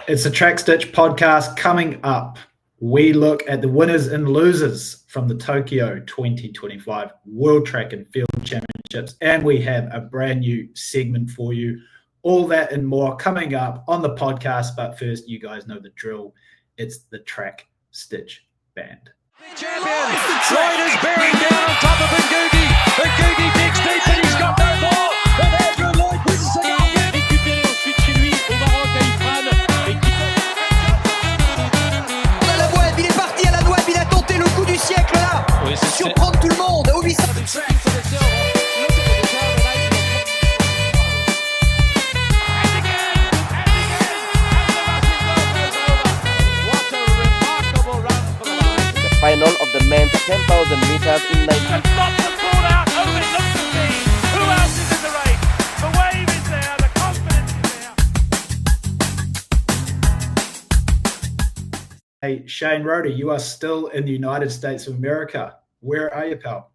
It's a Track Stitch podcast. Coming up, we look at the winners and losers from the Tokyo 2025 World Track and Field Championships, and we have a brand new segment for you. All that and more coming up on the podcast, but first, you guys know the drill. It's the Track Stitch Band. Champion, Rhode is bearing down on top of Ngugi. Ngugi digs deep and he's got no ball. And Andrew Lloyd wins again. Récupéré ensuite chez lui au Maroc à Ifrane. La Web, il est parti à la Web, il a tenté le coup du siècle là. Oui, surprendre tout le monde. Au 800. Final of the men's 10,000 meters in 19. And not the ball out. Oh, it looks to be. Who else is in the race? The wave is there. The confidence is there. Hey, Shane Rhode, you are still in the United States of America. Where are you, pal?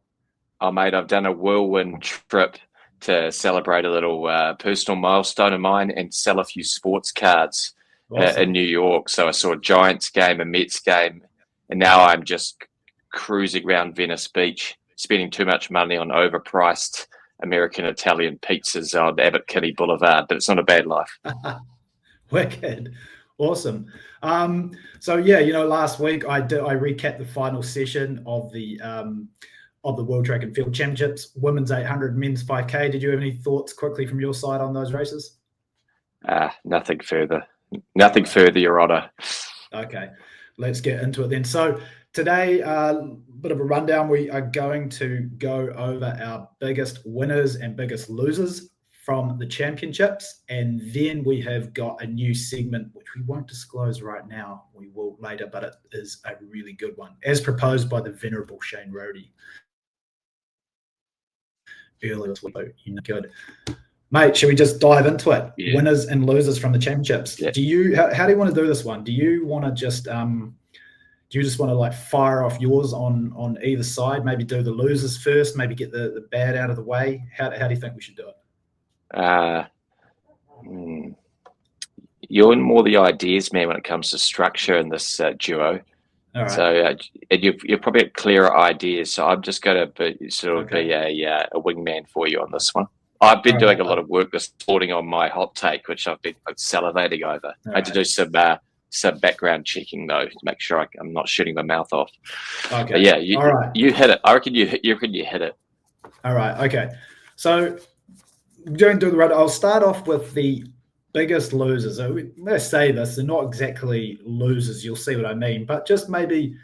Oh, mate, I've done a whirlwind trip to celebrate a little personal milestone of mine and sell a few sports cards in New York. So I saw a Giants game, a Mets game, and now I'm just cruising around Venice Beach, spending too much money on overpriced American-Italian pizzas on Abbot Kinney Boulevard, but it's not a bad life. Wicked. Awesome. So yeah, last week I recapped the final session of the World Track and Field Championships, women's 800, men's 5K. Did you have any thoughts quickly from your side on those races? Nothing further. Nothing further, Your Honour. Okay, let's get into it then. So today, bit of a rundown. We are going to go over our biggest winners and biggest losers from the championships, and then we have got a new segment which we won't disclose right now. We will later, but it is a really good one, as proposed by the venerable Shane Rhode earlier this week. Good. Mate, should we just dive into it? Yeah. Winners and losers from the championships. Yeah. How do you want to do this one? Do you want to just want to like fire off yours on either side? Maybe do the losers first. Maybe get the bad out of the way. How do you think we should do it? You're more the ideas man when it comes to structure in this duo. All right. So you've probably got clearer ideas. So I'm just going to be a wingman for you on this one. I've been doing a lot of work this morning on my hot take, which I've been salivating over. I had to do some background checking though to make sure I'm not shooting my mouth off. Okay. But yeah, you hit it. I reckon you hit it. All right. Okay. So going through the road, I'll start off with the biggest losers. So when I say this, they're not exactly losers. You'll see what I mean, but just maybe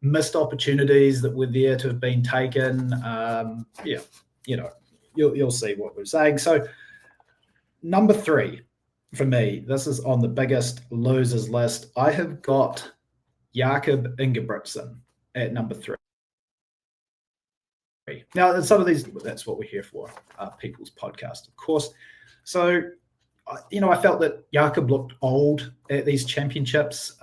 missed opportunities that were there to have been taken. You'll see what we're saying. So number 3 for me, this is on the biggest losers list. I have got Jakob Ingebrigtsen at number 3. Now, some of these, that's what we're here for, People's Podcast, of course. So, I felt that Jakob looked old at these championships.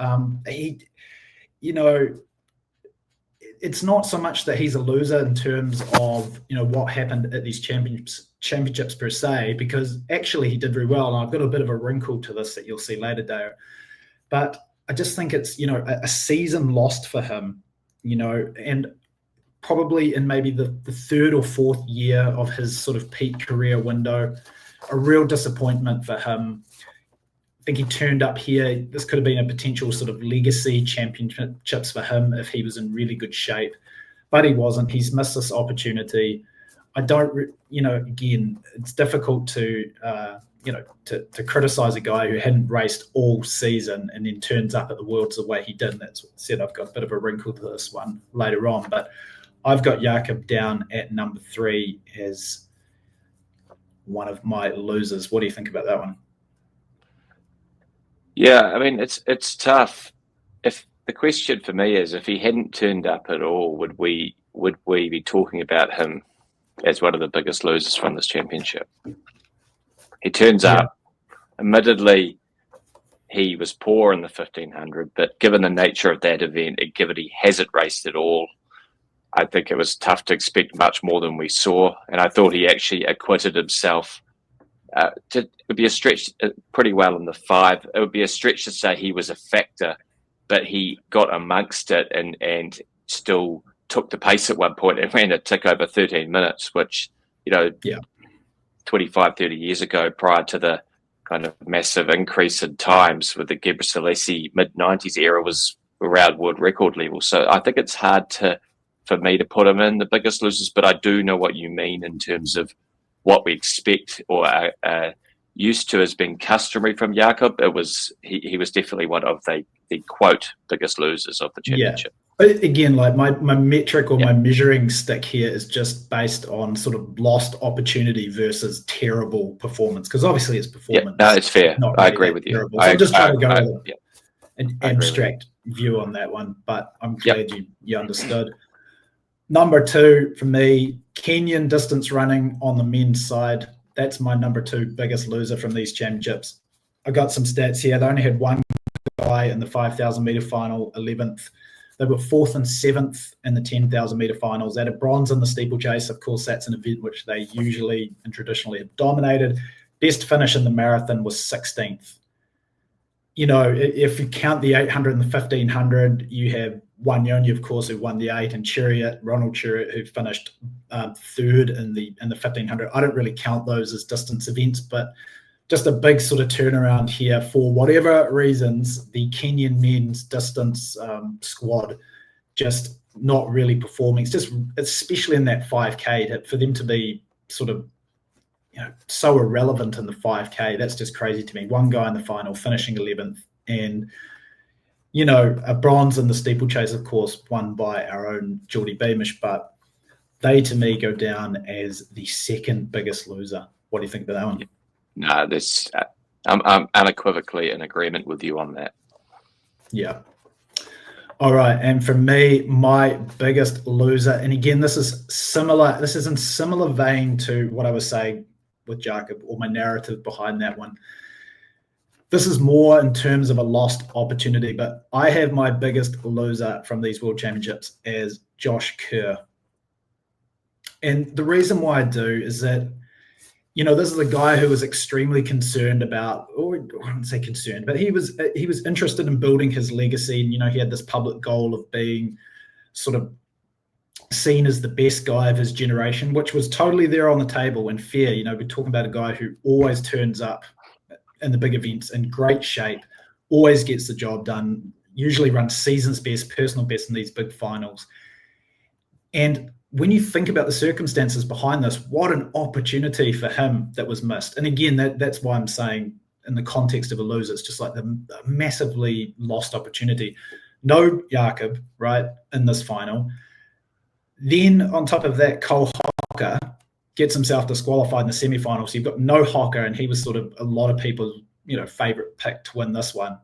It's not so much that he's a loser in terms of, what happened at these championships per se, because actually he did very well. And I've got a bit of a wrinkle to this that you'll see later, Dale. But I just think it's, a season lost for him, and probably in maybe the 3rd or 4th year of his sort of peak career window, a real disappointment for him. I think he turned up here. This could have been a potential sort of legacy championships for him if he was in really good shape, but he wasn't. He's missed this opportunity. I don't, again, it's difficult to criticize a guy who hadn't raced all season and then turns up at the Worlds the way he did. And that's what I said. I've got a bit of a wrinkle to this one later on, but I've got Jakob down at number 3 as one of my losers. What do you think about that one? Yeah, I mean, it's tough. If the question for me is, if he hadn't turned up at all, would we be talking about him as one of the biggest losers from this championship? He turns up. Admittedly, he was poor in the 1500, but given the nature of that event, and given he hasn't raced at all, I think it was tough to expect much more than we saw. And I thought he actually acquitted himself it would be a stretch pretty well in the 5. It would be a stretch to say he was a factor, but he got amongst it and still took the pace at one point and ran a tick over 13 minutes, which, 25, 30 years ago, prior to the kind of massive increase in times with the Gebre Selassie mid-90s era, was around world record level. So I think it's hard for me to put him in the biggest losers, but I do know what you mean in terms of what we expect or are used to as being customary from Jakob. He was definitely one of the quote biggest losers of the championship. But again, like my metric or my measuring stick here is just based on sort of lost opportunity versus terrible performance, because obviously it's performance. No, it's fair. I agree with you. So I'm just trying to go with an abstract view on that one, but I'm glad you understood. Number 2 for me, Kenyan distance running on the men's side. That's my number 2 biggest loser from these championships. I got some stats here. They only had one guy in the 5,000 meter final, 11th. They were 4th and 7th in the 10,000 meter finals. They had a bronze in the steeplechase. Of course, that's an event which they usually and traditionally have dominated. Best finish in the marathon was 16th. If you count the 800 and the 1500, you have Wanyonyi, of course, who won the 8, and Ronald Chariot, who finished 3rd in the 1500. I don't really count those as distance events, but just a big sort of turnaround here for whatever reasons. The Kenyan men's distance squad just not really performing. It's just, especially in that 5K, for them to be sort of so irrelevant in the 5K. That's just crazy to me. One guy in the final finishing 11th, and a bronze in the steeplechase, of course, won by our own Geordie Beamish, but they to me go down as the second biggest loser. What do you think about that one? No, I'm unequivocally in agreement with you on that. Yeah. All right, and for me, my biggest loser, and again, this is in similar vein to what I was saying with Jakob, or my narrative behind that one. This is more in terms of a lost opportunity, but I have my biggest loser from these World Championships as Josh Kerr. And the reason why I do is that, this is a guy who was extremely concerned about, or I wouldn't say concerned, but he was interested in building his legacy. And, he had this public goal of being sort of seen as the best guy of his generation, which was totally there on the table and fair. We're talking about a guy who always turns up in the big events in great shape, always gets the job done, usually runs season's best, personal best in these big finals. And when you think about the circumstances behind this, what an opportunity for him that was missed. And again, that's why I'm saying in the context of a loser, it's just like the massively lost opportunity. No Jakob, right, in this final. Then on top of that, Cole Hocker gets himself disqualified in the semi-final. So you've got no Hocker, and he was sort of a lot of people's, favorite pick to win this one.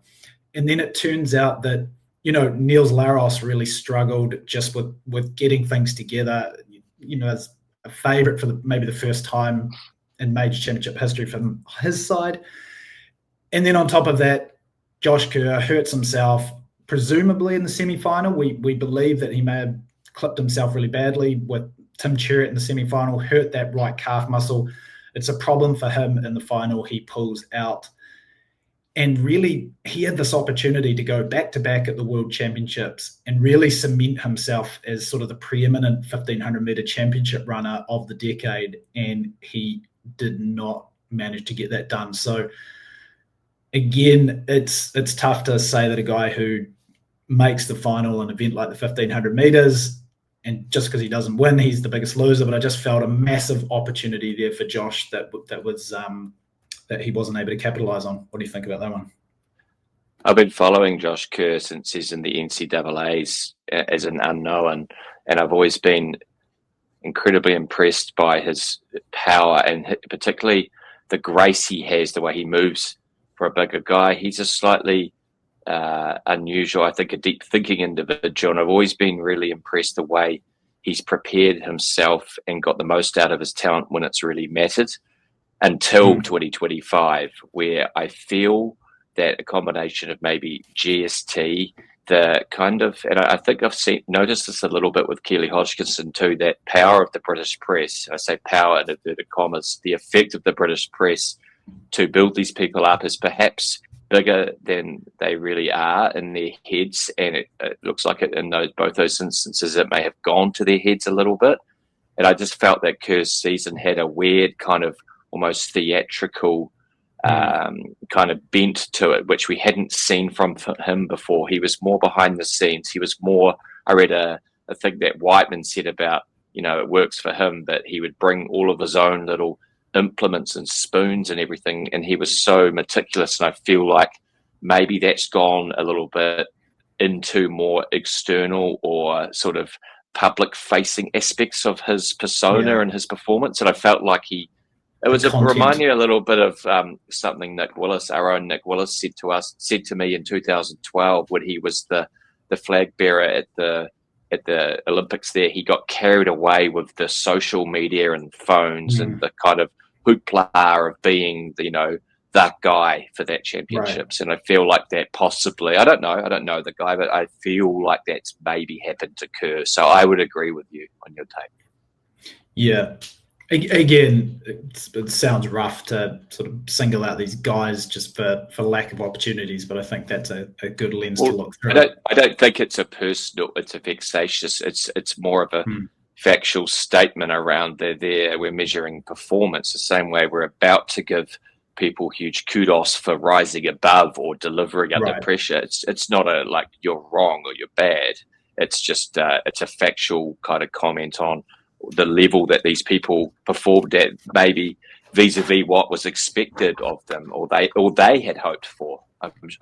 And then it turns out that, Niels Laros really struggled just with getting things together, as a favorite for maybe the first time in major championship history from his side. And then on top of that, Josh Kerr hurts himself, presumably in the semi-final. We believe that he may have clipped himself really badly with Tim Chariot in the semi-final, hurt that right calf muscle. It's a problem for him in the final. He pulls out. And really, he had this opportunity to go back-to-back at the World Championships and really cement himself as sort of the preeminent 1,500-meter championship runner of the decade, and he did not manage to get that done. So, again, it's tough to say that a guy who makes the final in an event like the 1,500 meters, and just because he doesn't win, he's the biggest loser. But I just felt a massive opportunity there for Josh that he wasn't able to capitalize on. What do you think about that one? I've been following Josh Kerr since he's in the NCAAs as an unknown, and I've always been incredibly impressed by his power and particularly the grace he has, the way he moves for a bigger guy. He's a slightly unusual, I think, a deep thinking individual, and I've always been really impressed the way he's prepared himself and got the most out of his talent when it's really mattered, until 2025, where I feel that a combination of maybe GST, the kind of, and I think I've noticed this a little bit with Keely Hodgkinson too, that power of the British press, I say power in inverted commas, the effect of the British press to build these people up is perhaps bigger than they really are in their heads, and it looks like it in both those instances it may have gone to their heads a little bit. And I just felt that Kerr's season had a weird kind of almost theatrical kind of bent to it, which we hadn't seen from him before. He was more behind the scenes. He was more, I read a thing that Whiteman said about, it works for him, but he would bring all of his own little implements and spoons and everything, and he was so meticulous. And I feel like maybe that's gone a little bit into more external or sort of public facing aspects of his persona and his performance. And I felt like it reminded me a little bit of something our own Nick Willis said to me in 2012 when he was the flag bearer at the Olympics there. He got carried away with the social media and phones and the kind of hoopla of being that guy for that championships. And I feel like that possibly, I don't know the guy, but I feel like that's maybe happened to Kerr. So I would agree with you on your take. Yeah. Again, it sounds rough to sort of single out these guys just for lack of opportunities, but I think that's a good lens to look through. I don't think it's a vexatious. It's more of a factual statement around we're measuring performance the same way we're about to give people huge kudos for rising above or delivering under pressure. It's not a like you're wrong or you're bad. It's just it's a factual kind of comment on the level that these people performed at, maybe vis-a-vis what was expected of them or they had hoped for.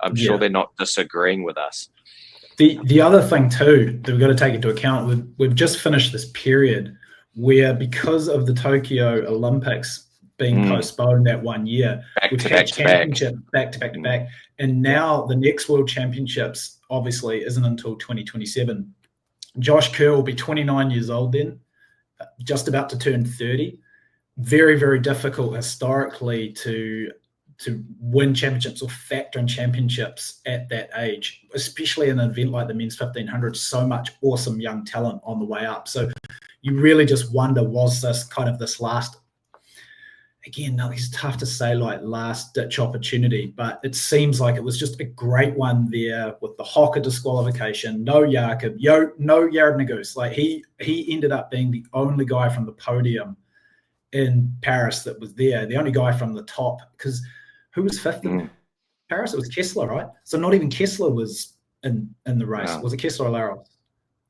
I'm sure they're not disagreeing with us. The other thing too that we've got to take into account, we've just finished this period where, because of the Tokyo Olympics being postponed that 1 year, we've had championships back to back, and now the next World Championships obviously isn't until 2027. Josh Kerr will be 29 years old then, just about to turn 30. Very, very difficult historically to win championships or factor in championships at that age, especially in an event like the men's 1500. So much awesome young talent on the way up. So you really just wonder, was this kind of this last, again, no, it's tough to say, like last ditch opportunity, but it seems like it was just a great one there with the Hocker disqualification, no Jakob, no Jared Naguse. Like he ended up being the only guy from the podium in Paris that was there, the only guy from the top, because who was fifth in Paris? It was Kessler, right? So not even Kessler was in the race. Was it Kessler or Laros?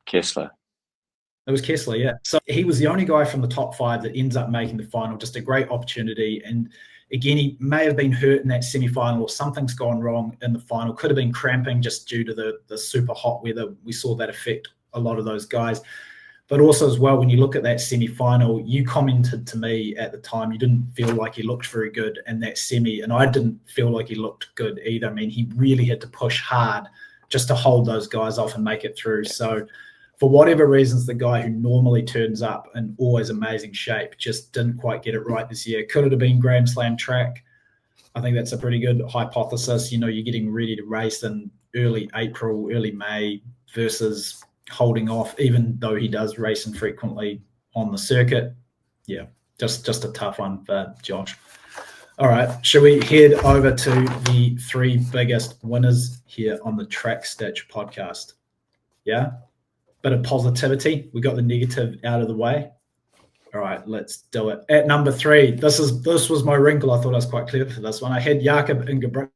Kessler. It was Kessler, yeah. So he was the only guy from the top five that ends up making the final. Just a great opportunity. And again, he may have been hurt in that semi-final, or something's gone wrong in the final. Could have been cramping just due to the super hot weather. We saw that affect a lot of those guys. But also as well, when you look at that semi-final, you commented to me at the time you didn't feel like he looked very good in that semi, and I didn't feel like he looked good either. I mean, he really had to push hard just to hold those guys off and make it through. So for whatever reasons, the guy who normally turns up in always amazing shape just didn't quite get it right this year. Could it have been Grand Slam track? I think that's a pretty good hypothesis. You're getting ready to race in early April, early May versus holding off, even though he does race infrequently on the circuit. Yeah, just a tough one for Josh. All right, shall we head over to the three biggest winners here on the Track Stitch podcast? Yeah, bit of positivity. We got the negative out of the way. All right, let's do it. At number 3, this was my wrinkle. I thought I was quite clever for this one. I had Jakob Ingebrigtsen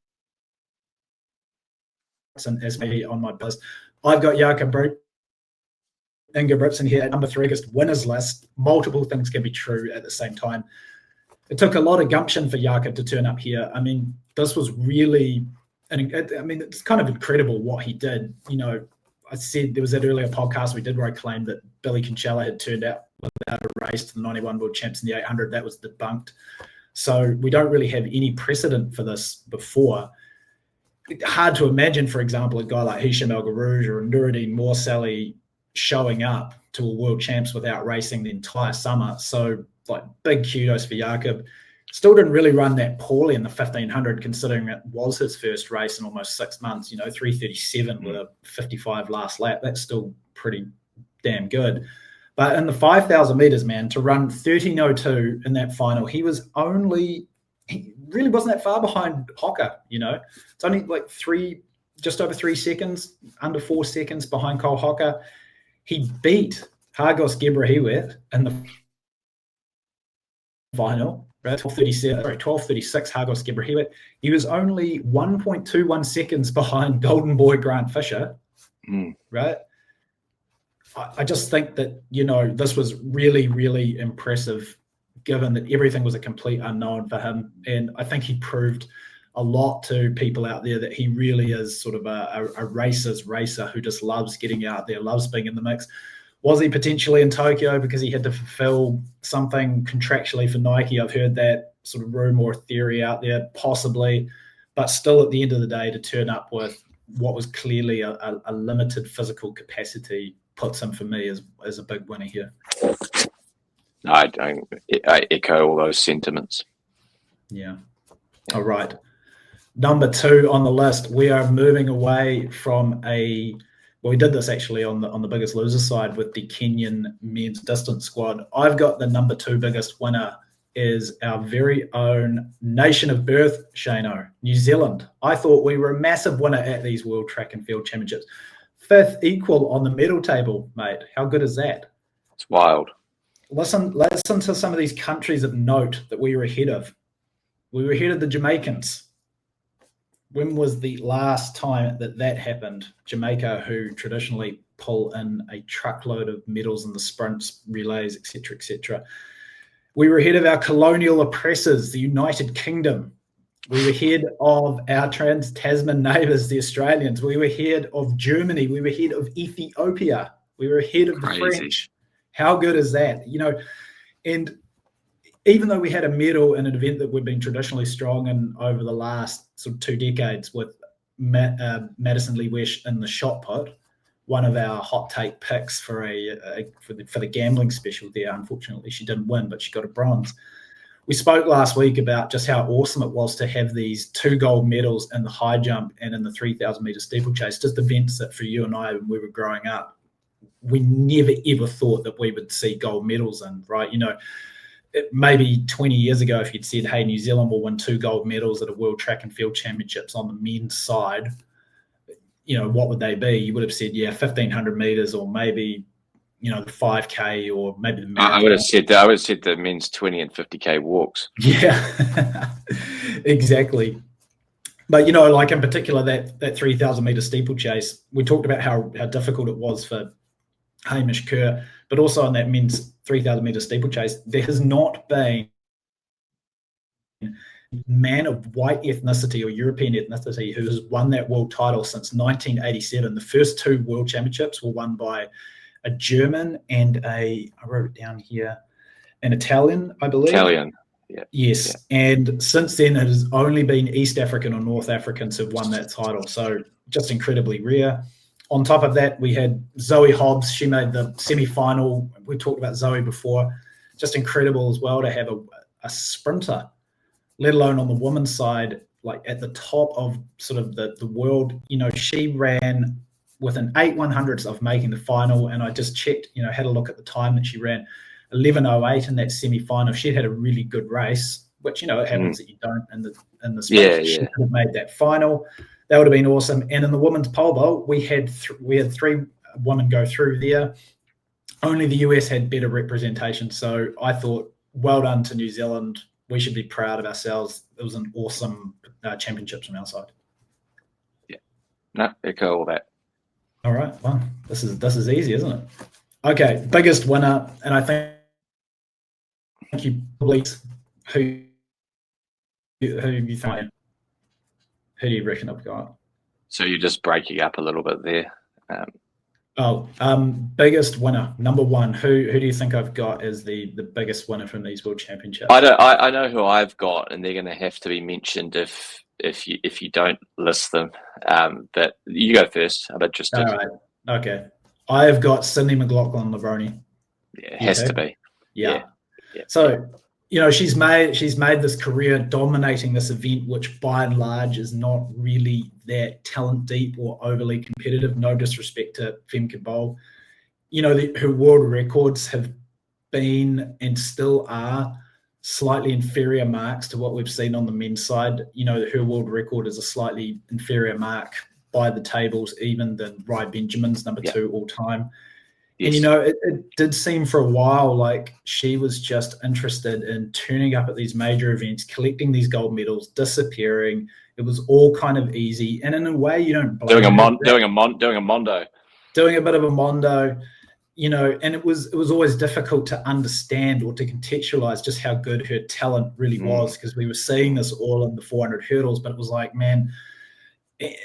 as me on my list. I've got Jakob Ingebrigtsen here at number 3, biggest winners list. Multiple things can be true at the same time. It took a lot of gumption for Jakob to turn up here. I mean, this was really, it's kind of incredible what he did. I said there was that earlier podcast we did where I claimed that Billy Kinsella had turned out without a race to the 91 World Champs in the 800. That was debunked. So we don't really have any precedent for this before. Hard to imagine, for example, a guy like Hisham El Garouj or Nuruddin Morsali showing up to a World Champs without racing the entire summer. So, big kudos for Jakob. Still didn't really run that poorly in the 1500, considering it was his first race in almost 6 months. 3:37 with a 55 last lap. That's still pretty damn good. But in the 5,000 meters, man, to run 13:02 in that final, he was only really wasn't that far behind Hocker. It's only like just over 3 seconds, under 4 seconds behind Cole Hocker. He beat Hagos Gebrselassie in the final, right? 12:36 Hagos Gebrselassie. He was only 1.21 seconds behind Golden Boy Grant Fisher, right? I just think that, this was really, really impressive, given that everything was a complete unknown for him. And I think he proved a lot to people out there that he really is sort of a racer's racer who just loves getting out there, loves being in the mix. Was he potentially in Tokyo because he had to fulfill something contractually for Nike? I've heard that sort of rumor or theory out there, possibly. But still, at the end of the day, to turn up with what was clearly a limited physical capacity puts him, for me, as a big winner here. I echo all those sentiments. Yeah. All right. Number 2 on the list, we are moving away from we did this actually on the Biggest Loser side with the Kenyan men's distance squad. I've got the number 2 biggest winner is our very own nation of birth, Shano, New Zealand. I thought we were a massive winner at these World Track and Field Championships. 5th equal on the medal table, mate. How good is that? It's wild. Listen to some of these countries of note that we were ahead of. We were ahead of the Jamaicans. When was the last time that happened? Jamaica, who traditionally pull in a truckload of medals in the sprints, relays, etc., etc. We were ahead of our colonial oppressors, the United Kingdom. We were ahead of our trans-Tasman neighbours, the Australians. We were ahead of Germany. We were ahead of Ethiopia. We were ahead of the French. How good is that? And even though we had a medal in an event that we've been traditionally strong in over the last sort of 2 decades with Madison Lee Wesh in the shot put, one of our hot take picks for the gambling special there. Unfortunately, she didn't win, but she got a bronze. We spoke last week about just how awesome it was to have these 2 gold medals in the high jump and in the 3,000 meter steeplechase, just events that for you and I, when we were growing up, we never ever thought that we would see gold medals in, right? Maybe 20 years ago, if you'd said, hey, New Zealand will win 2 gold medals at a World Track and Field Championships on the men's side, what would they be? You would have said, 1,500 meters, or maybe, the 5K, or maybe the marathon. I would have said the men's 20 and 50K walks. Yeah, exactly. But, like in particular, that 3,000 meter steeplechase, we talked about how difficult it was for Hamish Kerr, but also on that men's 3,000 meter steeplechase, there has not been a man of white ethnicity or European ethnicity who has won that world title since 1987. The first 2 world championships were won by a German and I wrote it down here, an Italian, I believe. Italian, yeah. Yes, yeah. And since then it has only been East African or North Africans who've won that title. So just incredibly rare. On top of that, we had Zoe Hobbs. She made the semi-final. We talked about Zoe before. Just incredible as well to have a sprinter, let alone on the women's side, like at the top of sort of the world. She ran within 8/100ths of making the final, and I just checked, had a look at the time that she ran, 11:08 in that semi-final. She had a really good race, which, it happens that you don't in the sprint. Yeah. She could have made that final. That would have been awesome. And in the women's pole vault, we had 3 women go through there. Only the US had better representation. So I thought, well done to New Zealand. We should be proud of ourselves. It was an awesome championships from our side. Yeah, no, echo all that. All right. Well, this is easy, isn't it? Okay, biggest winner, and I think you probably who you think. Who do you reckon I've got? So you're just breaking up a little bit there. Biggest winner, number 1. Who do you think I've got as the biggest winner from these World Championships? I know who I've got, and they're going to have to be mentioned if you don't list them. But you go first. I'm interested. All right. Okay. I have got Sydney McLaughlin-Levrone. Yeah, it has to be. Yeah. So, she's made this career dominating this event, which by and large is not really that talent deep or overly competitive. No disrespect to Femke Bol. Her world records have been and still are slightly inferior marks to what we've seen on the men's side. You know, her world record is a slightly inferior mark by the tables, even than Rhode Benjamin's number 2 all time. Yes. And, you know, it did seem for a while like she was just interested in turning up at these major events, collecting these gold medals, disappearing. It was all kind of easy. And in a way, you don't blame doing a mondo. Doing a bit of a mondo. You know, and it was always difficult to understand or to contextualize just how good her talent really was, because we were seeing this all in the 400 hurdles, but it was like, man, I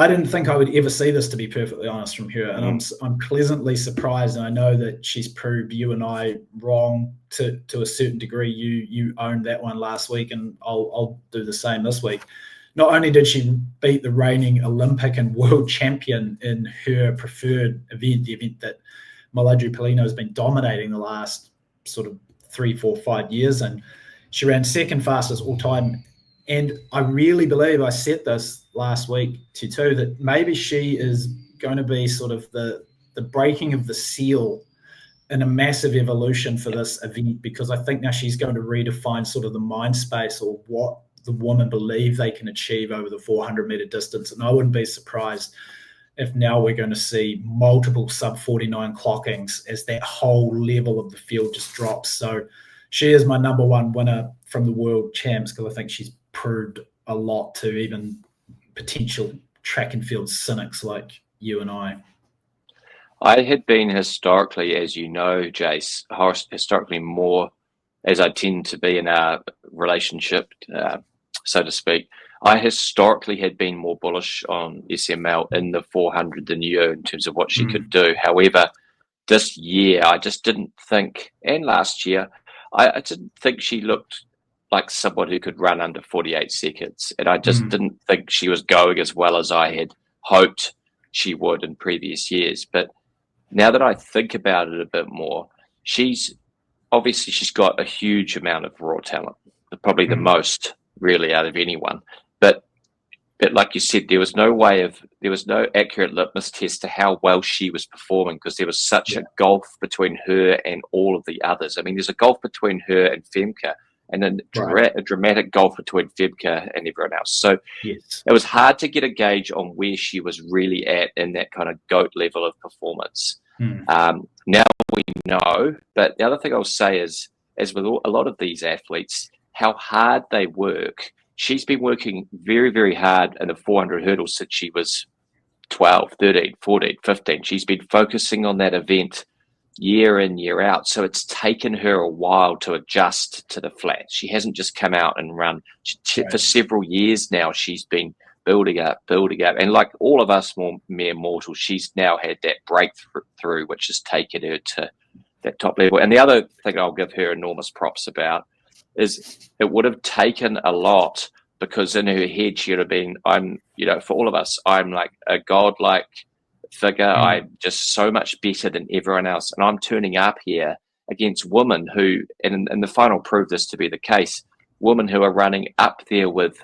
didn't think I would ever see this, to be perfectly honest, from her. And I'm pleasantly surprised. And I know that she's proved you and I wrong to a certain degree. You owned that one last week, and I'll do the same this week. Not only did she beat the reigning Olympic and world champion in her preferred event, the event that Maladri Polino has been dominating the last sort of 3, 4, 5 years, and she ran second fastest all time. And I really believe, I said this last week to you too, that maybe she is going to be sort of the breaking of the seal in a massive evolution for this event, because I think now she's going to redefine sort of the mind space, or what the women believe they can achieve over the 400-meter distance. And I wouldn't be surprised if now we're going to see multiple sub-49 clockings as that whole level of the field just drops. So she is my number 1 winner from the world champs, because I think she's proved a lot to even potential track and field cynics like you and I. I had been historically, as you know, Jace, historically more, as I tend to be in a relationship, so to speak, I historically had been more bullish on SML in the 400 than you in terms of what she could do. However, this year, I just didn't think, and last year, I didn't think she looked like someone who could run under 48 seconds. And I just didn't think she was going as well as I had hoped she would in previous years. But now that I think about it a bit more, she's got a huge amount of raw talent, probably the most really out of anyone. But like you said, there was no accurate litmus test to how well she was performing, because there was such a gulf between her and all of the others. I mean, there's a gulf between her and Femke, and then a dramatic gulf between Femke and everyone else. So it was hard to get a gauge on where she was really at in that kind of GOAT level of performance. Now we know, but the other thing I'll say is, as with a lot of these athletes, how hard they work. She's been working very, very hard in the 400 hurdles since she was 12, 13, 14, 15. She's been focusing on that event year in, year out. So it's taken her a while to adjust to the flat. She hasn't just come out and run. For several years now, she's been building up. And like all of us mere mortals, she's now had that breakthrough, which has taken her to that top level. And the other thing I'll give her enormous props about is it would have taken a lot, because in her head she would have been, for all of us, I'm like a godlike figure. I'm just so much better than everyone else. And I'm turning up here against women who, and the final proved this to be the case, women who are running up there with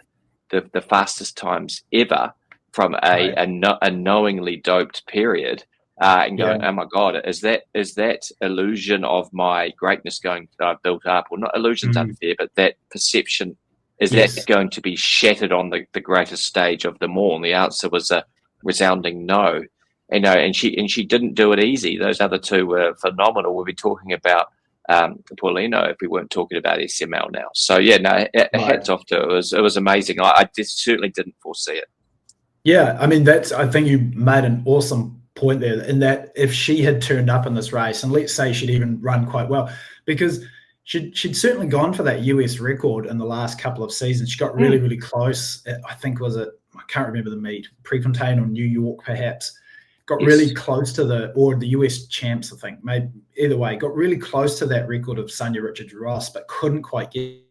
the fastest times ever from a knowingly doped period. And going, oh my God, is that illusion of my greatness that I've built up, or not illusion's unfair, but that perception, is that going to be shattered on the greatest stage of them all? And the answer was a resounding no. And she didn't do it easy. Those other two were phenomenal. We'll be talking about Paulino if we weren't talking about SML now. So hats off to her. It was amazing. I just certainly didn't foresee it. Yeah, I mean, I think you made an awesome point there, in that if she had turned up in this race, and let's say she'd even run quite well, because she'd certainly gone for that US record in the last couple of seasons. She got really, really close. I think I can't remember the meet, Prefontaine or New York perhaps. Got really close to the US champs, I think. Maybe either way, got really close to that record of Sonia Richards-Ross, but couldn't quite get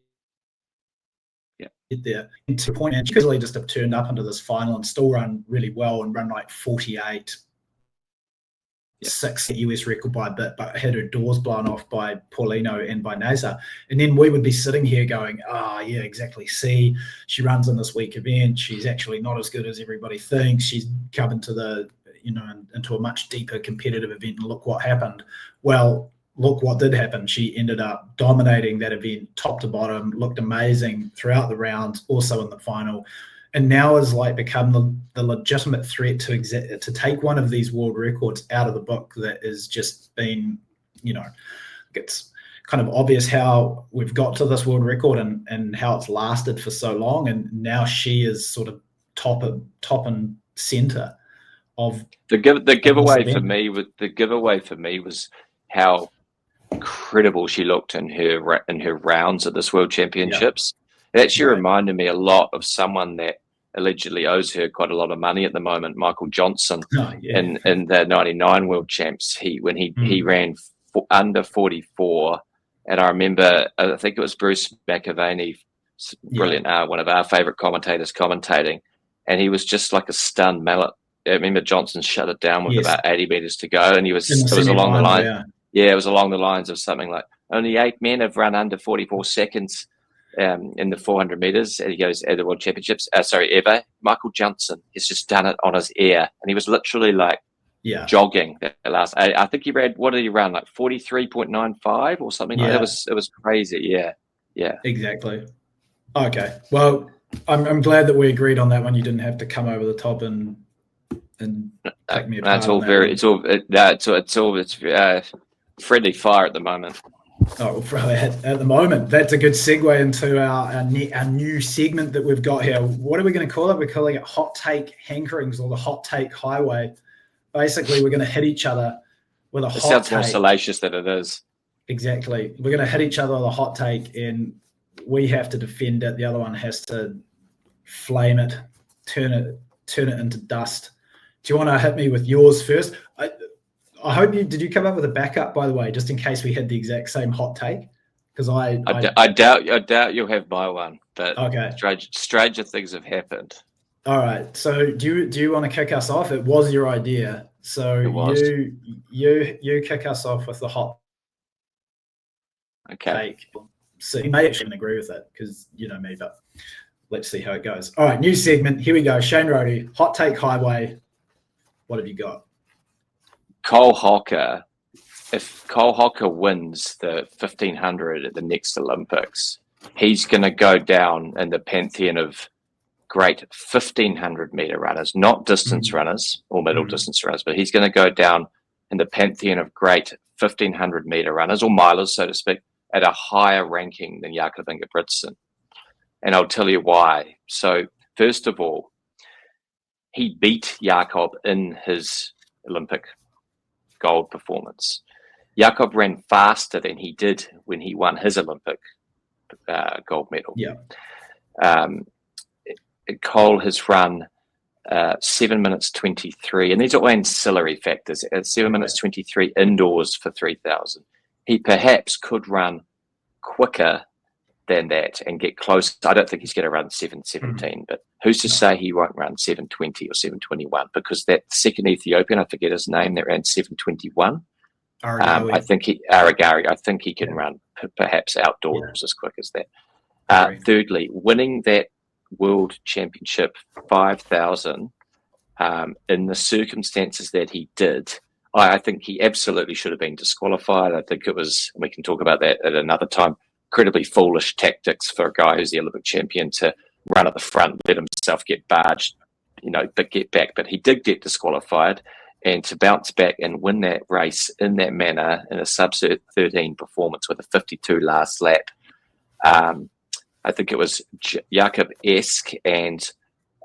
there. And to the point, and she could really just have turned up into this final and still run really well and run like 48. 6 US record by a bit, but had her doors blown off by Paulino and by Naza. And then we would be sitting here going, yeah, exactly. See, she runs in this week event. She's actually not as good as everybody thinks. She's come into into a much deeper competitive event, and look what happened. Well, look what did happen. She ended up dominating that event top to bottom, looked amazing throughout the round, also in the final, and now has like become the legitimate threat to take one of these world records out of the book that has just been, it's kind of obvious how we've got to this world record and how it's lasted for so long. And now she is sort of top and center of the giveaway for me was how incredible she looked in her rounds at this World Championships. It actually reminded me a lot of someone that allegedly owes her quite a lot of money at the moment, Michael Johnson, in the '99 World Champs. He ran under 44, and I remember I think it was Bruce McAvaney, brilliant, one of our favourite commentators commentating, and he was just like a stunned mallet. I remember Johnson shut it down with about 80 meters to go, and it was along the line. Yeah, it was along the lines of something like only 8 men have run under 44 seconds in the 400 meters. And he goes at the World Championships. Ever. Michael Johnson has just done it on his ear, and he was literally like jogging that last. I think he ran. What did he run? Like 43.95 or something like that. It was crazy. Yeah. Exactly. Okay. Well, I'm glad that we agreed on that one. You didn't have to come over the top and take me apart. It's friendly fire at the moment. Oh, at the moment, that's a good segue into our new segment that we've got here. What are we going to call it? We're calling it Hot Take Hankerings, or the Hot Take Highway. Basically, we're going to hit each other with a hot take. It sounds more salacious than it is. Exactly. We're going to hit each other with a hot take, and we have to defend it. The other one has to flame it, turn it into dust. Do you want to hit me with yours first? I hope did you come up with a backup, by the way, just in case we had the exact same hot take? Because I doubt you'll have my one, but okay. Stranger things have happened. All right. So do you want to kick us off? It was your idea. So you kick us off with the hot take. So you may actually agree with it because you know me, but let's see how it goes. All right, new segment. Here we go. Shane Rhode, Hot Take Highway. What have you got? Cole Hocker. If Cole Hocker wins the 1500 at the next Olympics, he's going to go down in the pantheon of great 1500 meter runners, not distance runners or middle distance runners, but he's going to go down in the pantheon of great 1500 meter runners or milers, so to speak, at a higher ranking than Jakob Ingebrigtsen. And I'll tell you why. So first of all, he beat Jakob in his Olympic gold performance. Jakob ran faster than he did when he won his Olympic gold medal. Yeah. Cole has run 7 minutes 23, and these are all ancillary factors. At 7 minutes 23 indoors for 3,000. He perhaps could run quicker than that and get close. I don't think he's going to run 7:17, but who's to say he won't run 7:20 or 7:21? Because that second Ethiopian, I forget his name, that ran 7:21. I think he can run perhaps outdoors as quick as that. Thirdly, winning that World Championship 5,000 in the circumstances that he did, I think he absolutely should have been disqualified. I think it was, and we can talk about that at another time, incredibly foolish tactics for a guy who's the Olympic champion to run at the front, let himself get barged, but get back. But he did get disqualified, and to bounce back and win that race in that manner in a sub-13 performance with a 52 last lap, I think it was Jakob-esque, and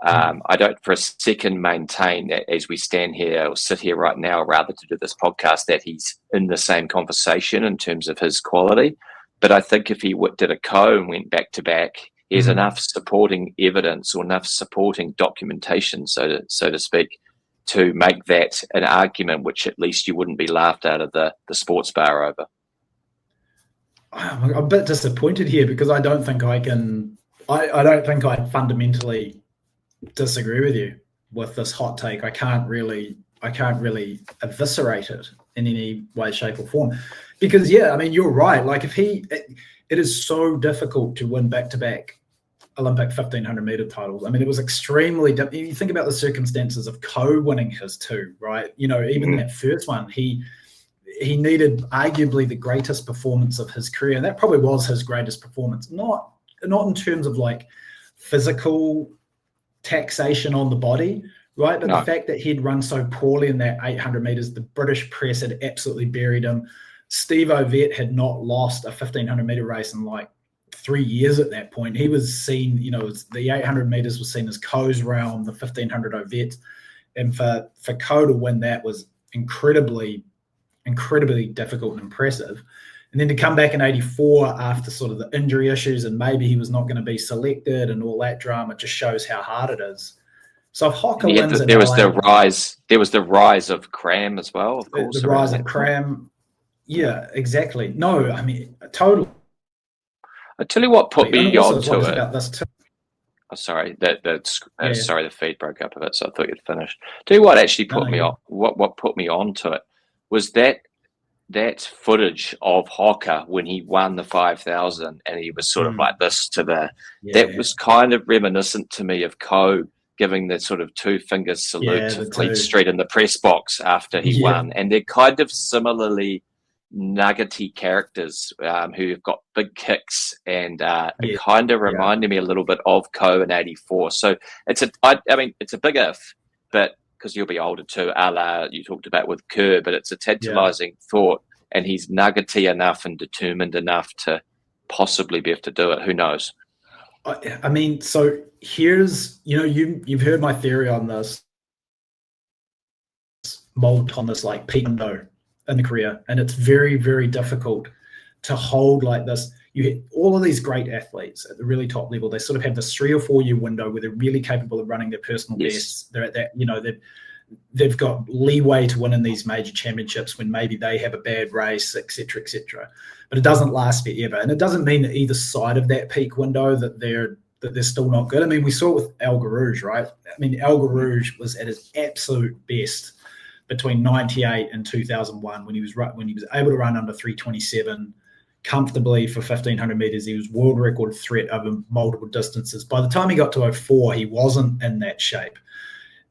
I don't for a second maintain that as we stand here or sit here right now, rather to do this podcast, that he's in the same conversation in terms of his quality. But I think if he did a and went back to back, he has enough supporting evidence or enough supporting documentation, so to speak, to make that an argument which at least you wouldn't be laughed out of the sports bar over. I'm a bit disappointed here because I don't think I can. I don't think I fundamentally disagree with you with this hot take. I can't really eviscerate it in any way, shape, or form. Because you're right. Like it is so difficult to win back-to-back Olympic 1500 meter titles. I mean, it was extremely. You think about the circumstances of winning his two, right? Even that first one, he he needed arguably the greatest performance of his career. And that probably was his greatest performance, not in terms of like physical taxation on the body, right? But the fact that he'd run so poorly in that 800 meters, the British press had absolutely buried him. Steve Ovett had not lost a 1500 meter race in like 3 years at that point. He was seen, the 800 meters was seen as Coe's realm, the 1500 Ovett. And for Coe to win that was incredibly difficult and impressive. And then to come back in 84 after sort of the injury issues and maybe he was not going to be selected and all that drama just shows how hard it is. So if Hocker wins there was the rise of Cram as well, of course. The rise of Cram. Yeah, exactly. No, I mean, totally. I tell you what put me onto it. About this too. Oh, sorry, sorry, the feed broke up a bit, so I thought you'd finished. Tell you what actually put me on. What put me onto it was that footage of Hocker when he won the 5,000 and he was sort of like this to the. Yeah. That was kind of reminiscent to me of Coe giving the sort of 2 finger salute to Fleet Street in the press box after he won, and they're kind of similarly nuggety characters who have got big kicks, and it kind of reminded me a little bit of Coe in 84. So it's a big if, but because you'll be older too, a la you talked about with Kerr, but it's a tantalizing thought, and he's nuggety enough and determined enough to possibly be able to do it. Who knows? I mean, so here's, you've heard my theory on this, mold on this like peak window in the career, and it's very, very difficult to hold like this. You hit all of these great athletes at the really top level. They sort of have this 3 or 4 year window where they're really capable of running their personal bests. They're at that, they've got leeway to win in these major championships when maybe they have a bad race, et cetera, but it doesn't last forever. And it doesn't mean that either side of that peak window that they're still not good. I mean, we saw it with El Garouge, right? I mean, El Garouge was at his absolute best between 98 and 2001 when he was able to run under 327 comfortably for 1500 meters. He was world record threat over multiple distances. By the time he got to 04, he wasn't in that shape.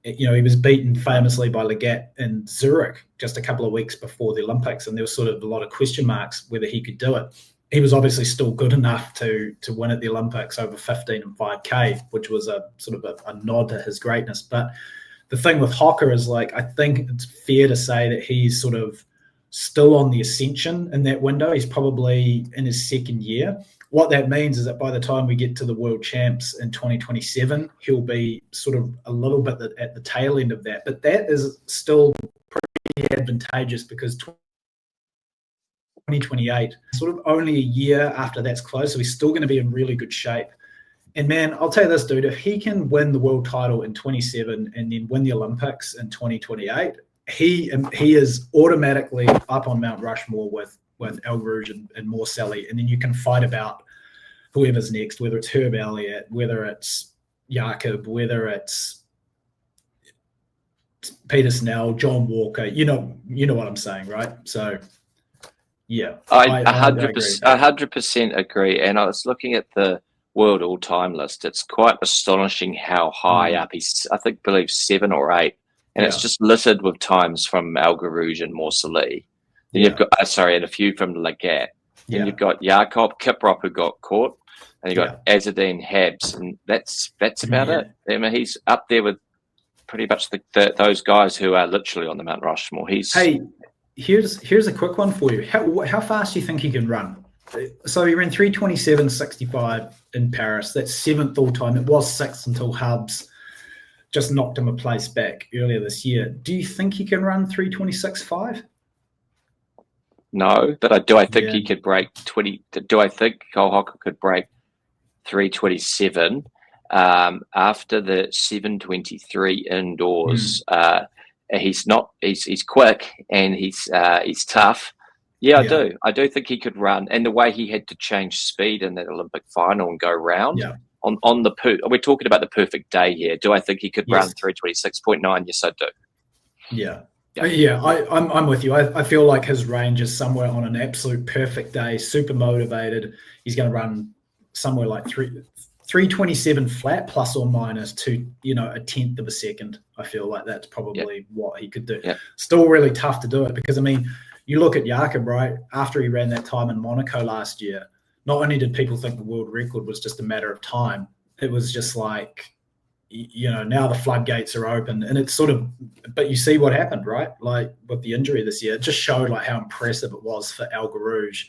He was beaten famously by Legat in Zurich just a couple of weeks before the Olympics, and there was sort of a lot of question marks whether he could do it. He was obviously still good enough to win at the Olympics over 15 and 5K, which was a sort of a nod to his greatness. But the thing with Hocker is, like, I think it's fair to say that he's sort of still on the ascension in that window. He's probably in his second year. What that means is that by the time we get to the World Champs in 2027, he'll be sort of a little bit at the tail end of that. But that is still pretty advantageous because 2028, sort of only a year after that's close, so he's still going to be in really good shape. And man, I'll tell you this, dude, if he can win the world title in 27 and then win the Olympics in 2028, he is automatically up on Mount Rushmore with El Garouge and Morcelli. And then you can fight about whoever's next, whether it's Herb Elliott, whether it's Jakob, whether it's Peter Snell, John Walker. You know what I'm saying, right? So, yeah. I 100% agree. And I was looking at the world all-time list. It's quite astonishing how high up he's, I believe 7 or 8, and it's just littered with times from El Garouge and Morcelli. Then you've got and a few from Legat. Then you've got Jakob Kiprop who got caught, and you've got Azzedine Habs, and that's about it. I mean, he's up there with pretty much those guys who are literally on the Mount Rushmore. Here's a quick one for you. How fast do you think he can run? So he ran 3:27.65 in Paris. That's 7th all time. It was 6th until Hubs just knocked him a place back earlier this year. Do you think he can run 3:26.5? No, but I think he could break 20. Do I think Cole Hocker could break 3:27 after the 7:23 indoors? He's quick and he's tough. Yeah, I do think he could run, and the way he had to change speed in that Olympic final and go round on the we're talking about the perfect day here. Do I think he could run 3:26.9? Yes, I do. I'm with you. I feel like his range is somewhere on an absolute perfect day, super motivated. He's going to run somewhere like 3:27 flat, plus or minus a tenth of a second. I feel like that's probably what he could do. Still really tough to do it because, I mean, You look at Jakob, right? After he ran that time in Monaco last year, not only did people think the world record was just a matter of time, it was just like, now the floodgates are open, and it's sort of, but you see what happened, right? Like with the injury this year, it just showed like how impressive it was for El Garouge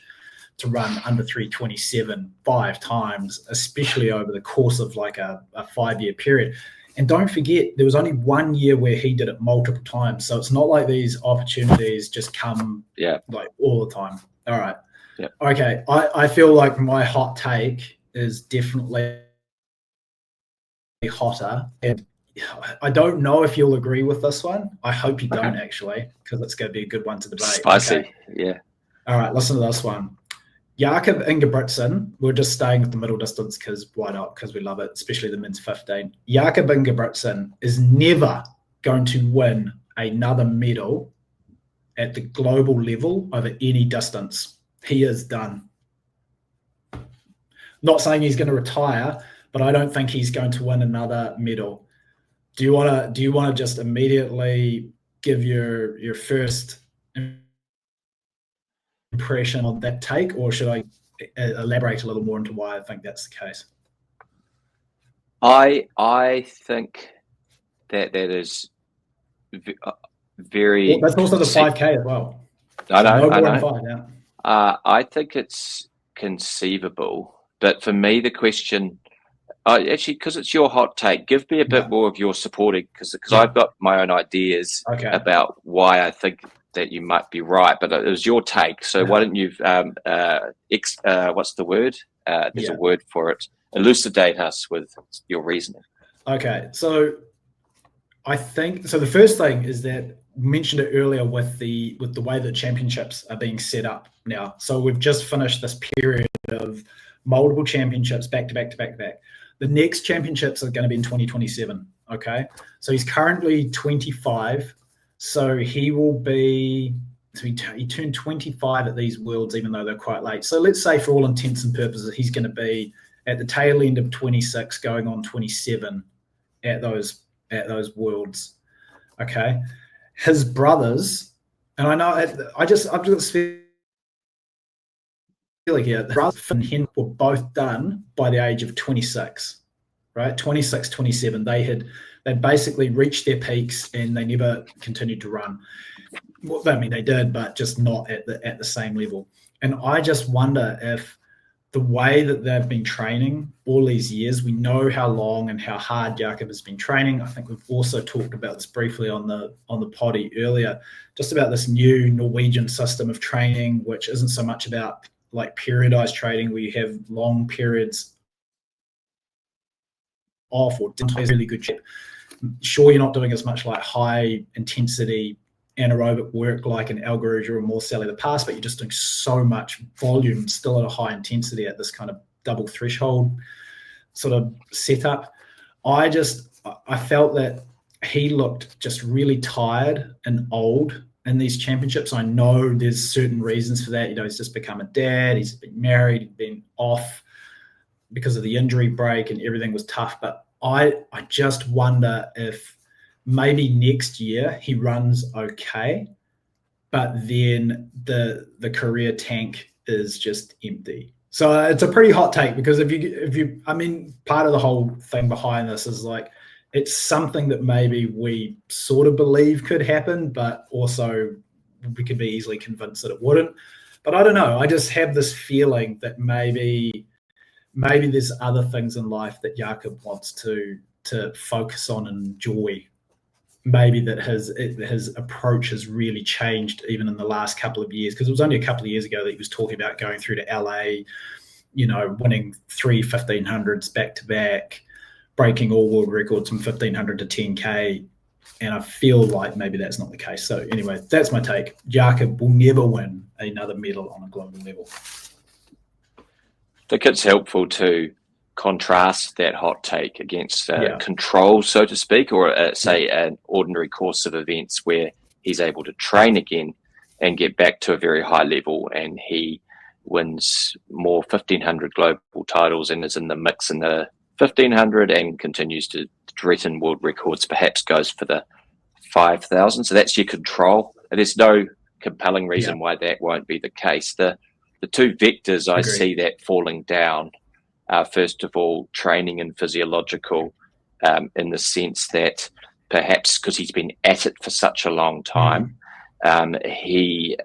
to run under 3:27 5 times, especially over the course of like a 5-year period. And don't forget, there was only 1 year where he did it multiple times. So it's not like these opportunities just come like all the time. All right. Yeah. Okay. I feel like my hot take is definitely hotter. And I don't know if you'll agree with this one. I hope you don't, actually, because it's going to be a good one to debate. Spicy. Okay. Yeah. All right. Listen to this one. Jakob Ingebrigtsen, we're just staying with the middle distance because why not? Because we love it, especially the men's 15. Jakob Ingebrigtsen is never going to win another medal at the global level over any distance. He is done. Not saying he's going to retire, but I don't think he's going to win another medal. Do you want to just immediately give your first impression on that take, or should I elaborate a little more into why I think that's the case? I think that is very. Well, that's also the 5K as well. I know. No more than 5, yeah. I think it's conceivable, but for me, the question, actually, because it's your hot take, give me a bit more of your supporting, because I've got my own ideas about why I think that you might be right, but it was your take. So why don't you, what's the word? There's a word for it. Elucidate us with your reasoning. Okay, so I think the first thing is that we mentioned it earlier with the way that championships are being set up now. So we've just finished this period of multiple championships back to back to back to back. The next championships are going to be in 2027. Okay, so he's currently 25. So he will be, he turned 25 at these Worlds, even though they're quite late. So let's say for all intents and purposes, he's going to be at the tail end of 26, going on 27 at those Worlds. Okay. His brothers, and I know, I'm just feeling here, the brothers and Henry were both done by the age of 26, right? 26, 27. They basically reached their peaks and they never continued to run. Well, I mean, they did, but just not at the same level. And I just wonder if the way that they've been training all these years, we know how long and how hard Jakob has been training. I think we've also talked about this briefly on the potty earlier, just about this new Norwegian system of training, which isn't so much about like periodized training where you have long periods off or really good shape. Sure, you're not doing as much like high intensity anaerobic work like an El Garouge or a Morcelli the past, but you're just doing so much volume still at a high intensity at this kind of double threshold sort of setup. I felt that he looked just really tired and old in these championships. I know there's certain reasons for that. He's just become a dad, he's been married, he's been off because of the injury break and everything was tough, but I just wonder if maybe next year he runs okay, but then the career tank is just empty. So it's a pretty hot take, because if you, I mean, part of the whole thing behind this is like, it's something that maybe we sort of believe could happen, but also we could be easily convinced that it wouldn't. But I don't know. I just have this feeling that maybe there's other things in life that Jakob wants to focus on and enjoy. Maybe that his approach has really changed even in the last couple of years, because it was only a couple of years ago that he was talking about going through to LA, winning 3 1500s back to back, breaking all world records from 1500 to 10K. And I feel like maybe that's not the case. So anyway, that's my take. Jakob will never win another medal on a global level. I think it's helpful to contrast that hot take against control, so to speak, or say an ordinary course of events where he's able to train again and get back to a very high level, and he wins more 1500 global titles and is in the mix in the 1500 and continues to threaten world records, perhaps goes for the 5000. So that's your control. And there's no compelling reason why that won't be the case. The two vectors I see that falling down are, first of all, training and physiological, in the sense that perhaps because he's been at it for such a long time, he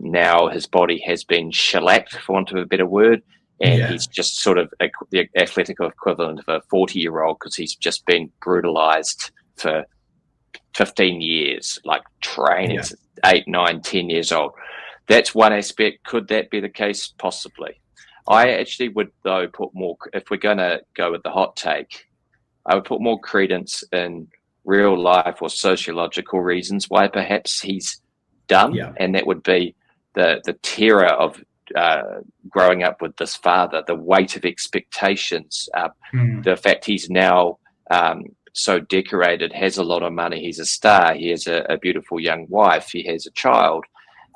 now his body has been shellacked, for want of a better word, and he's just sort of the athletic equivalent of a 40-year-old, because he's just been brutalized for 15 years, like training since 8, 9, 10 years old. That's one aspect. Could that be the case? Possibly. I actually would, though, put more, if we're going to go with the hot take, I would put more credence in real life or sociological reasons why perhaps he's done. And that would be the terror of growing up with this father, the weight of expectations, the fact he's now so decorated, has a lot of money, he's a star, he has a beautiful young wife, he has a child.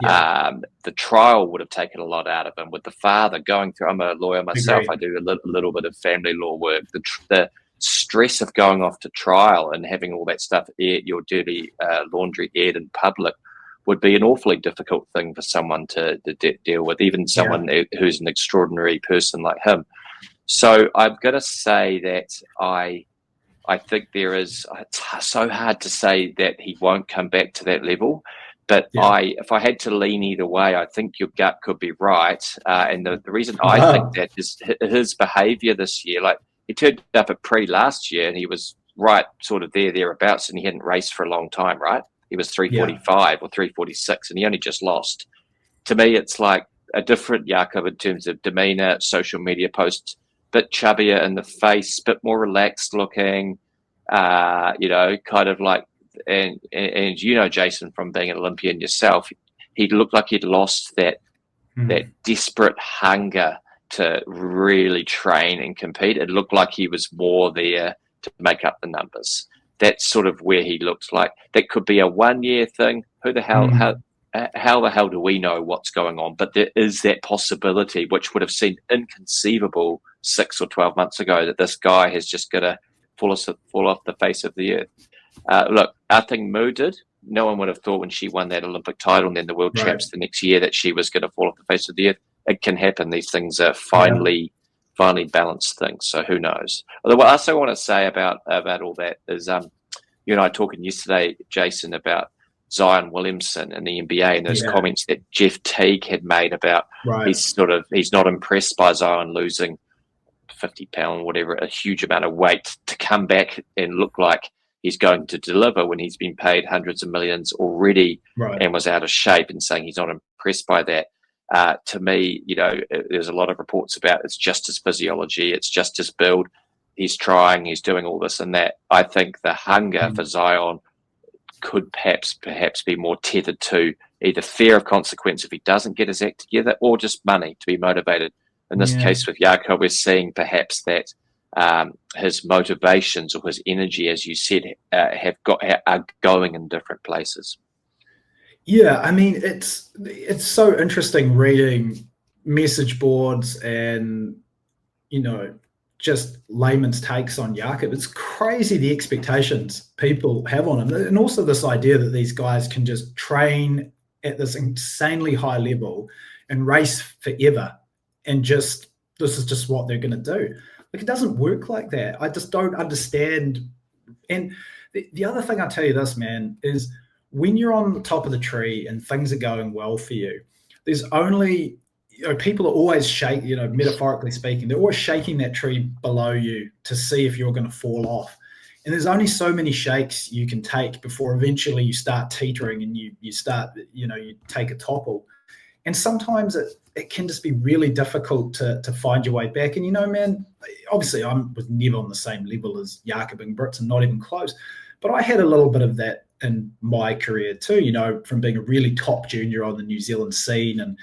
The trial would have taken a lot out of him, with the father going through. I'm a lawyer myself. I do a little bit of family law work. The stress of going off to trial and having all that stuff, your dirty laundry aired in public, would be an awfully difficult thing for someone to deal with, even someone who's an extraordinary person like him. So I'm going to say that I think there is, it's so hard to say that he won't come back to that level. But if I had to lean either way, I think your gut could be right. And the reason I think that is his behaviour this year. Like, he turned up at Pre last year and he was right sort of thereabouts, and he hadn't raced for a long time, right? He was 345 or 346, and he only just lost. To me, it's like a different Jakob in terms of demeanour, social media posts, bit chubbier in the face, bit more relaxed looking, kind of like, and Jason, from being an Olympian yourself, he looked like he'd lost that desperate hunger to really train and compete. It looked like he was more there to make up the numbers. That's sort of where he looks like. That could be a 1-year thing. Who the hell, how the hell do we know what's going on? But there is that possibility, which would have seemed inconceivable 6 or 12 months ago, that this guy has just got to fall off the face of the earth. Look, our thing Moo did. No one would have thought when she won that Olympic title and then the World Champs the next year that she was going to fall off the face of the earth. It can happen. These things are finely balanced things. So who knows? Although what I also want to say about all that is, you and I talking yesterday, Jason, about Zion Williamson and the NBA and those comments that Jeff Teague had made about he's not impressed by Zion losing 50 pound, whatever, a huge amount of weight to come back and look like he's going to deliver when he's been paid hundreds of millions already and was out of shape, and saying he's not impressed by that. To me, there's a lot of reports about it's just his physiology, it's just his build. He's trying, he's doing all this and that. I think the hunger for Zion could perhaps be more tethered to either fear of consequence if he doesn't get his act together, or just money to be motivated. In this case with Jakob, we're seeing perhaps that his motivations or his energy, as you said, are going in different places. Yeah, I mean, it's so interesting reading message boards and, just layman's takes on Jakob. It's crazy the expectations people have on him. And also this idea that these guys can just train at this insanely high level and race forever. And this is just what they're going to do. Like, it doesn't work like that. I just don't understand. And the other thing I'll tell you this, man, is when you're on the top of the tree and things are going well for you, there's only, people are always shaking, metaphorically speaking, they're always shaking that tree below you to see if you're going to fall off. And there's only so many shakes you can take before eventually you start teetering and you start, you take a topple. And sometimes it can just be really difficult to find your way back. And, man, obviously I was never on the same level as Jakob and Brits, and not even close. But I had a little bit of that in my career too, from being a really top junior on the New Zealand scene. And,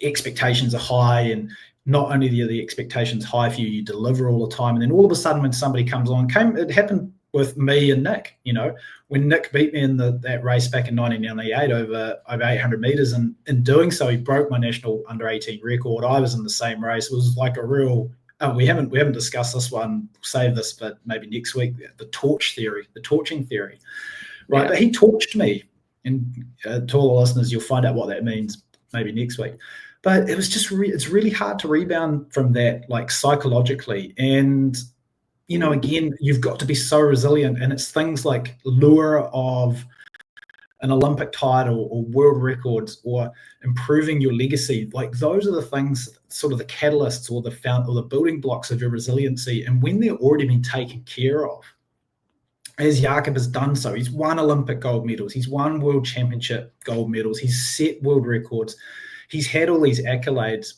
expectations are high, and not only are the expectations high for you, you deliver all the time. And then all of a sudden when somebody comes on, it happened with me and Nick, when Nick beat me in that race back in 1998 over 800 meters, and in doing so, he broke my national under 18 record. I was in the same race. It was like a real, we haven't discussed this one, save this, but maybe next week, the torching theory, right? Yeah. But he torched me And to all the listeners, you'll find out what that means maybe next week. But it was just it's really hard to rebound from that, like psychologically. And, you know, again, you've got to be so resilient. And it's things like lure of an Olympic title or world records or improving your legacy. Like those are the things, sort of the catalysts or the building blocks of your resiliency. And when they're already been taken care of, as Jakob has done so, he's won Olympic gold medals, he's won world championship gold medals, he's set world records, he's had all these accolades.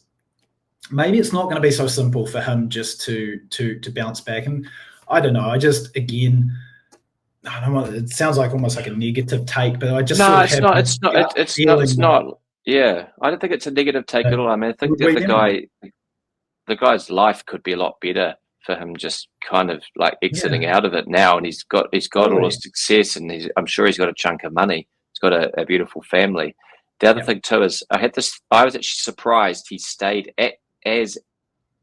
Maybe it's not going to be so simple for him just to bounce back. And I don't know, I just, again, I don't know, it sounds like almost like a negative take, but I just it's not. Yeah, I don't think it's a negative take at all. I mean, I think that the guy's life could be a lot better for him just kind of like exiting out of it now, and he's got all his success, and I'm sure he's got a chunk of money. He's got a beautiful family. The other thing too is I was actually surprised he stayed at as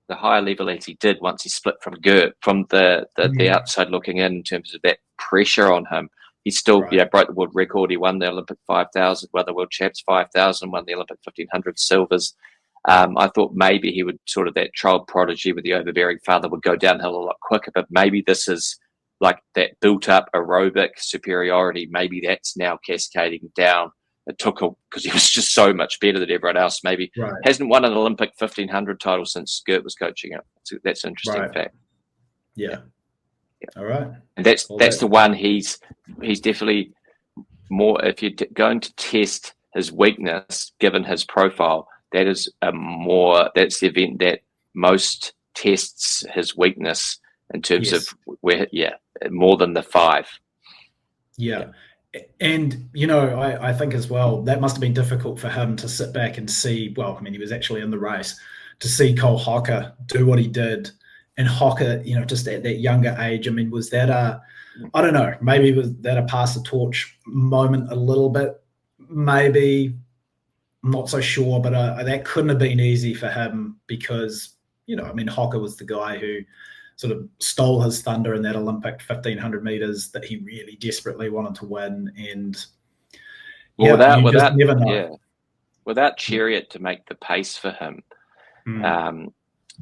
the higher level as he did once he split from Gert, from the outside looking in terms of that pressure on him. He still broke the world record. He won the Olympic 5,000, won the world champs 5,000, won the Olympic 1,500 silvers. I thought maybe he would sort of that child prodigy with the overbearing father would go downhill a lot quicker, but maybe this is like that built up aerobic superiority. Maybe that's now cascading down. It took because he was just so much better than everyone else. Maybe hasn't won an Olympic 1,500 title since Gert was coaching it. So that's an interesting fact. Yeah. All right. And that's the one he's definitely more. If you're going to test his weakness, given his profile, that is that's the event that most tests his weakness in terms of more than the 5. Yeah. And, you know, I think as well, that must have been difficult for him to sit back and see, well, I mean, he was actually in the race, to see Cole Hocker do what he did. And Hocker, you know, just at that younger age, I mean, was that I don't know, maybe was that a pass the torch moment a little bit? Maybe, I'm not so sure, but that couldn't have been easy for him because, you know, I mean, Hocker was the guy who sort of stole his thunder in that Olympic 1,500 meters that he really desperately wanted to win. And without Chariot to make the pace for him,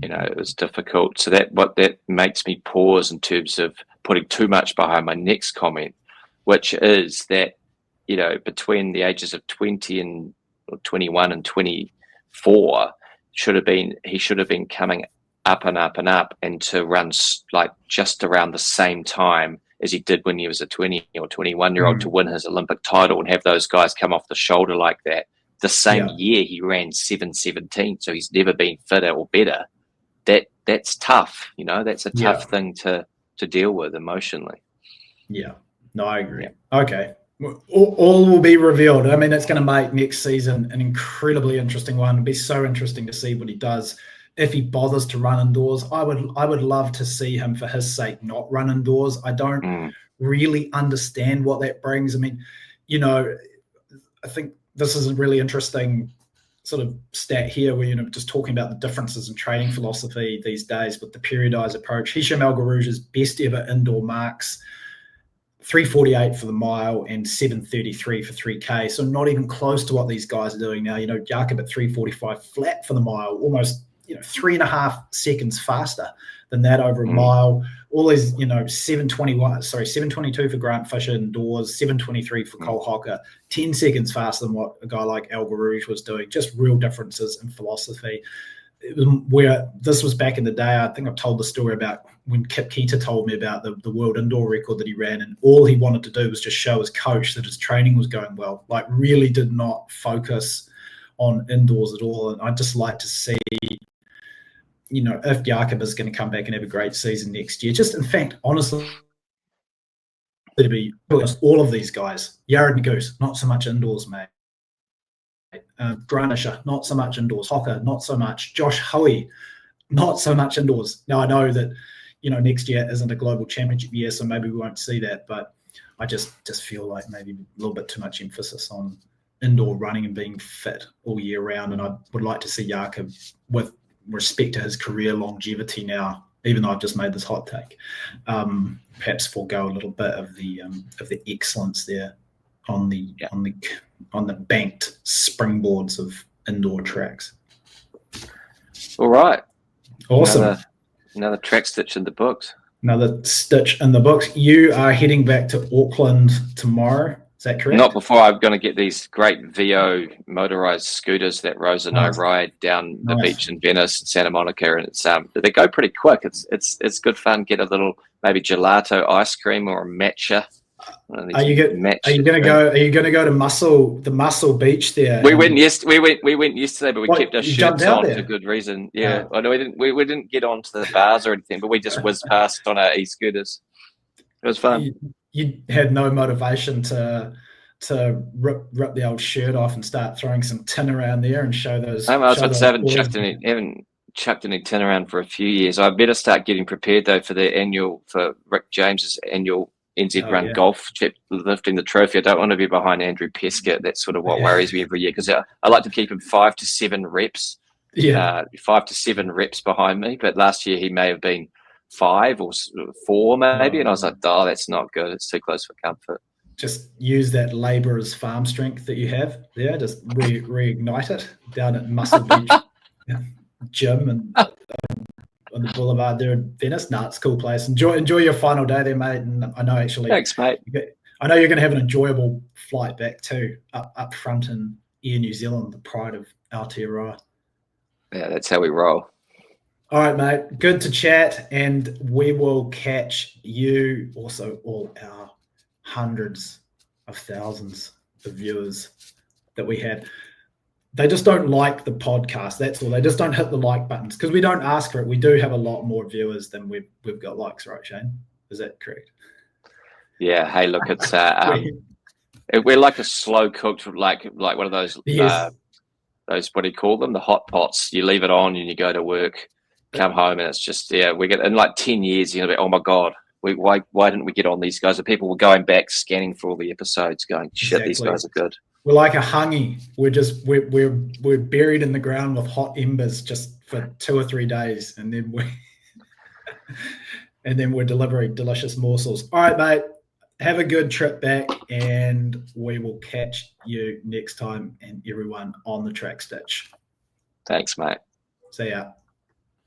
you know, it was difficult. So that makes me pause in terms of putting too much behind my next comment, which is that, you know, between the ages of 20 and 21 and 24, he should have been coming up and up and up, and to run like just around the same time as he did when he was a 20 or 21-year-old to win his Olympic title and have those guys come off the shoulder like that. The same year he ran 7:17, so he's never been fitter or better. That's tough, you know. That's a tough thing to deal with emotionally. Yeah, no, I agree. Okay, all will be revealed. I mean, it's going to make next season an incredibly interesting one. It'll be so interesting to see what he does. If he bothers to run indoors, I would love to see him, for his sake, not run indoors. I don't really understand what that brings. I mean, you know, I think this is a really interesting sort of stat here where, you know, just talking about the differences in training philosophy these days with the periodized approach. Hicham El Guerrouj's best ever indoor marks, 3:48 for the mile and 7:33 for 3K. So not even close to what these guys are doing now. You know, Jakob at 3:45 flat for the mile, almost, you know, 3.5 seconds faster than that over a mile. All these, you know, 7:22 for Grant Fisher indoors, 7:23 for Cole Hocker, 10 seconds faster than what a guy like El Guerrouj was doing. Just real differences in philosophy. It was where this was back in the day. I think I've told the story about when Kip Keita told me about the world indoor record that he ran, and all he wanted to do was just show his coach that his training was going well. Like, really did not focus on indoors at all. And I'd just like to see, you know, if Jakob is going to come back and have a great season next year. Just, in fact, honestly, to be all of these guys. Yared Naguse, not so much indoors, mate. Grant Fisher, not so much indoors. Hocker, not so much. Josh Hoey, not so much indoors. Now, I know that, you know, next year isn't a global championship year, so maybe we won't see that, but I just feel like maybe a little bit too much emphasis on indoor running and being fit all year round. And I would like to see Jakob, with respect to his career longevity now, even though I've just made this hot take, perhaps forego a little bit of the excellence there. on the banked springboards of indoor tracks. All right. Awesome. Another track stitch in the books. Another stitch in the books. You are heading back to Auckland tomorrow. Is that correct? Not before I'm going to get these great VO motorized scooters that Rose and I ride down the beach in Venice and Santa Monica, and it's they go pretty quick. It's good fun. Get a little maybe gelato ice cream or a matcha. Are you going to go to the Muscle Beach there? We went yesterday, but we kept our shirts on for good reason. Yeah, I know we didn't get onto the bars or anything, but we just whizzed past on our e-scooters. It was fun. You had no motivation to rip the old shirt off and start throwing some tin around there and show those. I haven't chucked any tin around for a few years. I better start getting prepared though for Rick James's annual NZ Run Golf trip, lifting the trophy. I don't want to be behind Andrew Pescott. That's sort of what worries me every year, because I like to keep him 5 to 7 reps. 5 to 7 reps behind me. But last year he may have been 5 or 4 maybe, and I was like, oh, that's not good. It's too close for comfort. Just use that labourer's farm strength that you have there. Just reignite it down at Muscle Beach gym and on the boulevard there in Venice. It's a cool place. Enjoy your final day there, mate. And I know thanks, mate. I know you're going to have an enjoyable flight back too, up front in Air New Zealand, the pride of Aotearoa. Yeah, that's how we roll. All right, mate. Good to chat, and we will catch you, also all our hundreds of thousands of viewers that we have. They just don't like the podcast. That's all. They just don't hit the like buttons because we don't ask for it. We do have a lot more viewers than we've got likes, right, Shane? Is that correct? Yeah. Hey, look, it's we're like a slow cooked, like one of those those, what do you call them? The hot pots. You leave it on and you go to work, come home, and it's just we get in like 10 years. You're gonna be, oh my god. Why didn't we get on these guys? And people were going back, scanning for all the episodes, going, shit, These guys are good. We're like a hangi. We're buried in the ground with hot embers just for 2 or 3 days, and then we're delivering delicious morsels. All right, mate. Have a good trip back, and we will catch you next time, and everyone on the track stitch. Thanks, mate. See ya.